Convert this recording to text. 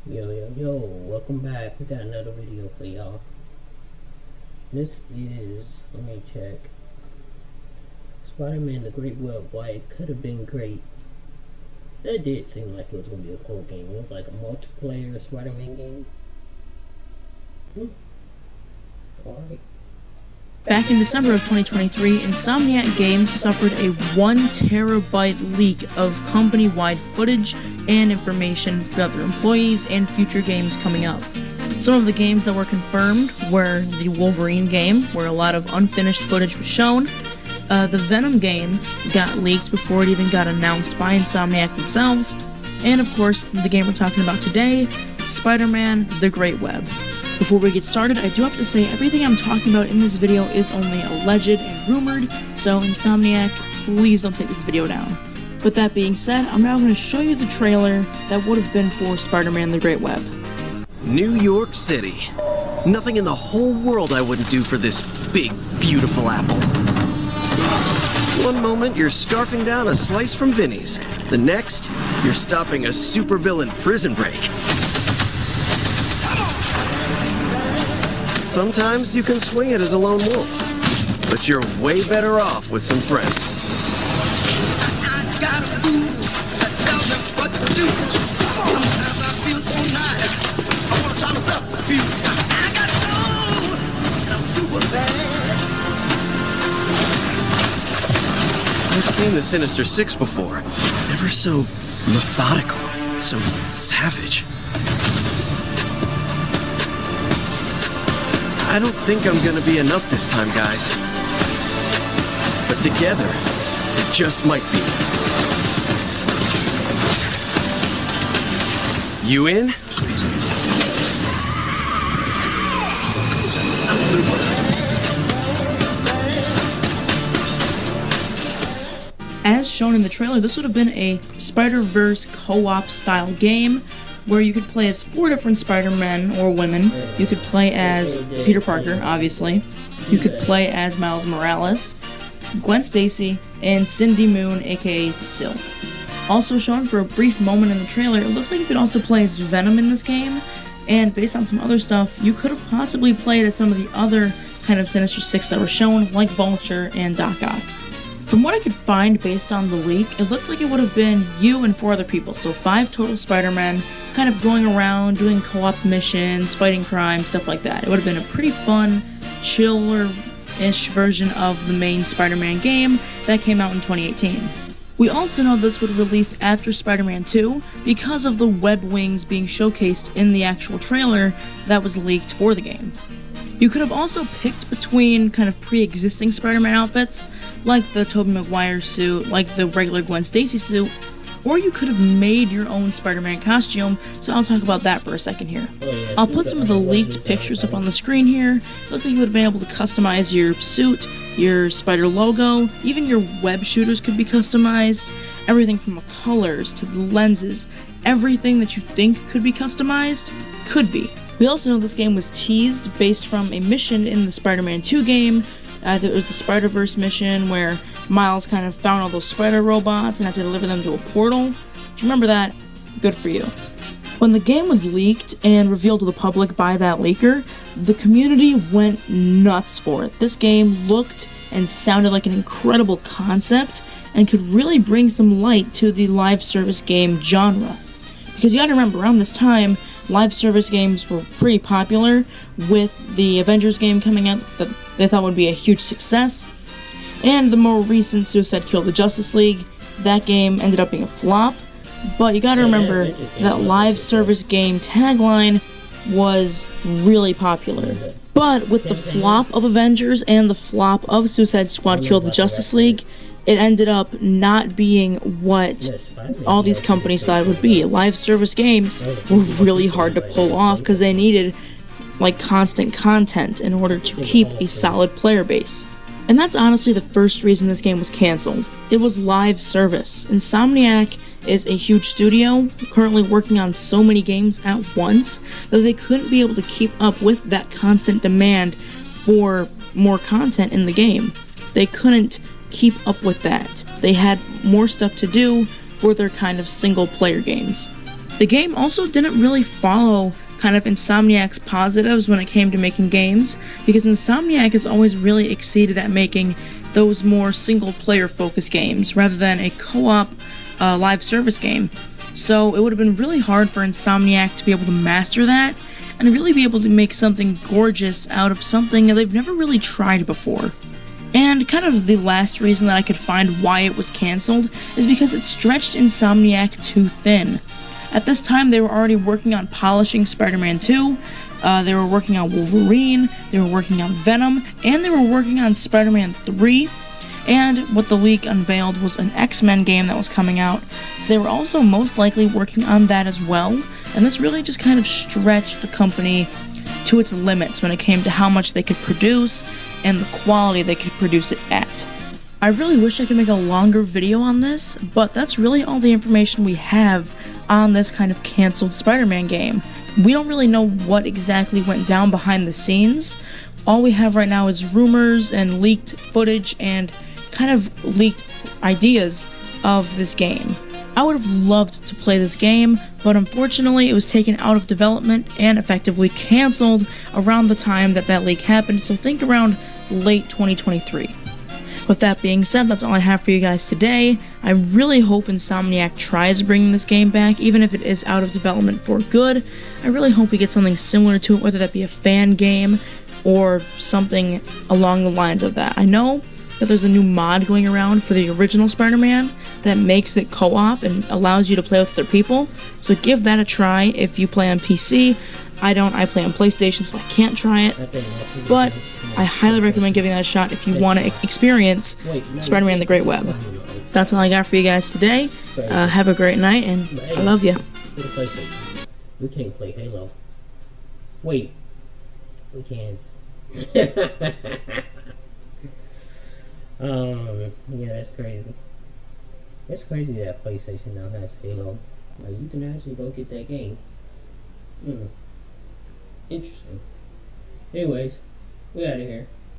Yo, welcome back. We got another video for y'all. This is, let me check, Spider-Man The Great Web. Why it could have been great. That did seem like it was going to be a cool game. It was like a multiplayer Spider-Man game. Alright. Back in December of 2023, Insomniac Games suffered a 1 terabyte leak of company-wide footage and information about their employees and future games coming up. Some of the games that were confirmed were the Wolverine game, where a lot of unfinished footage was shown. The Venom game got leaked before it even got announced by Insomniac themselves. And of course, the game we're talking about today, Spider-Man The Great Web. Before we get started, I do have to say everything I'm talking about in this video is only alleged and rumored, so Insomniac, please don't take this video down. With that being said, I'm now going to show you the trailer that would have been for Spider-Man The Great Web. New York City. Nothing in the whole world I wouldn't do for this big, beautiful apple. One moment, you're scarfing down a slice from Vinny's. The next, you're stopping a supervillain prison break. Sometimes you can swing it as a lone wolf, but you're way better off with some friends. I got a fool that tells me what to do. Sometimes I feel so nice, I wanna try myself with you. I got soul, and I'm super bad. I've seen the Sinister Six before. Never so methodical, so savage. I don't think I'm gonna be enough this time, guys. But together, it just might be. You in? I'm super. As shown in the trailer, this would have been a Spider-Verse co-op style game where you could play as 4 different Spider-Men or women. You could play as Peter Parker, obviously. You could play as Miles Morales, Gwen Stacy, and Cindy Moon, aka Silk. Also shown for a brief moment in the trailer, it looks like you could also play as Venom in this game, and based on some other stuff, you could have possibly played as some of the other kind of Sinister Six that were shown, like Vulture and Doc Ock. From what I could find based on the leak, it looked like it would have been you and 4 other people, so 5 total Spider-Men, kind of going around, doing co-op missions, fighting crime, stuff like that. It would have been a pretty fun, chiller-ish version of the main Spider-Man game that came out in 2018. We also know this would release after Spider-Man 2 because of the web wings being showcased in the actual trailer that was leaked for the game. You could have also picked between kind of pre-existing Spider-Man outfits, like the Tobey Maguire suit, like the regular Gwen Stacy suit, or you could have made your own Spider-Man costume, so I'll talk about that for a second here. I'll put some of the leaked pictures up on the screen here. It looked like you would have been able to customize your suit, your Spider logo, even your web shooters could be customized, everything from the colors to the lenses, everything that you think could be customized, could be. We also know this game was teased based from a mission in the Spider-Man 2 game. It was the Spider-Verse mission where Miles kind of found all those spider robots and had to deliver them to a portal. If you remember that, good for you. When the game was leaked and revealed to the public by that leaker, the community went nuts for it. This game looked and sounded like an incredible concept and could really bring some light to the live service game genre. Because you gotta remember, around this time, live service games were pretty popular, with the Avengers game coming out that they thought would be a huge success, and the more recent Suicide Kill the Justice League. That game ended up being a flop, but you gotta remember that live service game tagline was really popular. But with the flop of Avengers and the flop of Suicide Squad Kill the Justice League, it ended up not being what all these companies thought it would be. Live service games were really hard to pull off because they needed like constant content in order to keep a solid player base. And that's honestly the first reason this game was canceled. It was live service. Insomniac is a huge studio, currently working on so many games at once that they couldn't be able to keep up with that constant demand for more content in the game. They couldn't keep up with that. They had more stuff to do for their kind of single player games. The game also didn't really follow kind of Insomniac's positives when it came to making games, because Insomniac has always really exceeded at making those more single-player focused games rather than a co-op live service game. So it would have been really hard for Insomniac to be able to master that and really be able to make something gorgeous out of something that they've never really tried before. And kind of the last reason that I could find why it was cancelled is because it stretched Insomniac too thin. At this time, they were already working on polishing Spider-Man 2, they were working on Wolverine, they were working on Venom, and they were working on Spider-Man 3, and what the leak unveiled was an X-Men game that was coming out, so they were also most likely working on that as well, and this really just kind of stretched the company to its limits when it came to how much they could produce and the quality they could produce it at. I really wish I could make a longer video on this, but that's really all the information we have on this kind of cancelled Spider-Man game. We don't really know what exactly went down behind the scenes. All we have right now is rumors and leaked footage and kind of leaked ideas of this game. I would have loved to play this game, but unfortunately it was taken out of development and effectively cancelled around the time that that leak happened, so think around late 2023. With that being said, that's all I have for you guys today. I really hope Insomniac tries bringing this game back, even if it is out of development for good. I really hope we get something similar to it, whether that be a fan game or something along the lines of that. I know that there's a new mod going around for the original Spider-Man that makes it co-op and allows you to play with other people, so give that a try if you play on PC. I play on PlayStation, so I can't try it, but I highly recommend giving that a shot if you want to experience Spider-Man The Great Web. That's all I got for you guys today. Have a great night, and I love you. We can't play Halo. Wait. We can. Yeah, that's crazy. It's crazy that PlayStation now has Halo. Like, you can actually go get that game. Interesting. Anyways, we out of here.